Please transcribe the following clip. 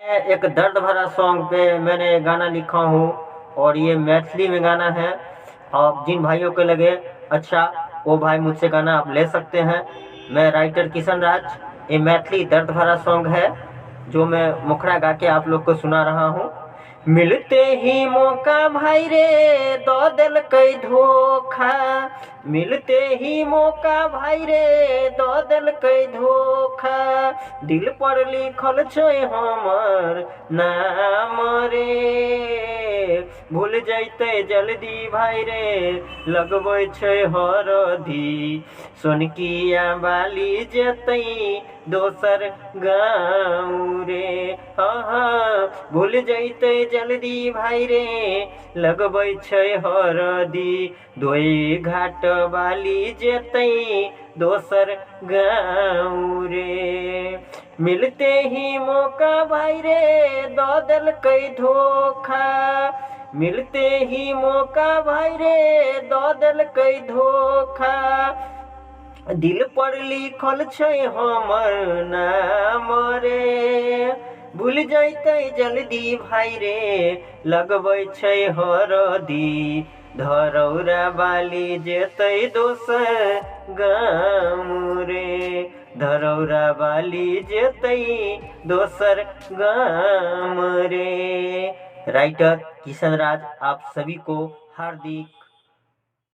एक दर्द भरा सॉन्ग पे मैंने गाना लिखा हूँ और ये मैथिली में गाना है। और जिन भाइयों को लगे अच्छा, वो भाई मुझसे गाना आप ले सकते हैं। मैं राइटर किशन राज। ये मैथिली दर्द भरा सॉन्ग है जो मैं मुखड़ा गा के आप लोग को सुना रहा हूँ। मिलते ही मौका भाई रे दो दिल कई धोखा, मिलते ही मौका भाई रे दो दिल कई धोखा, दिल पर लिखल छै हमर नाम रे, भूल जैते जल्दी भाई रे लगबै छै हरदी, सोनकिया बाली जेतै दोसर गाँव रे। हाँ, भूल जैते जल्दी भाई रे लगबै छै हरदी, दोई घाट बाली जेतै दोसर गाँव रे। मिलते ही मौका भाई रे दो दिल कई धोखा, मिलते ही मौका भाई रे दो दिल कई धोखा, दिल पर लिखल छै हमर नाम रे, भूल जैते जल्दी भाई रे लगबै छै हरदी, धरौरा बाली जेतै दोसर गाँव रे, धरौरा बाली जेतै दोसर गाँव रे। राइटर किशन राज आप सभी को हार्दिक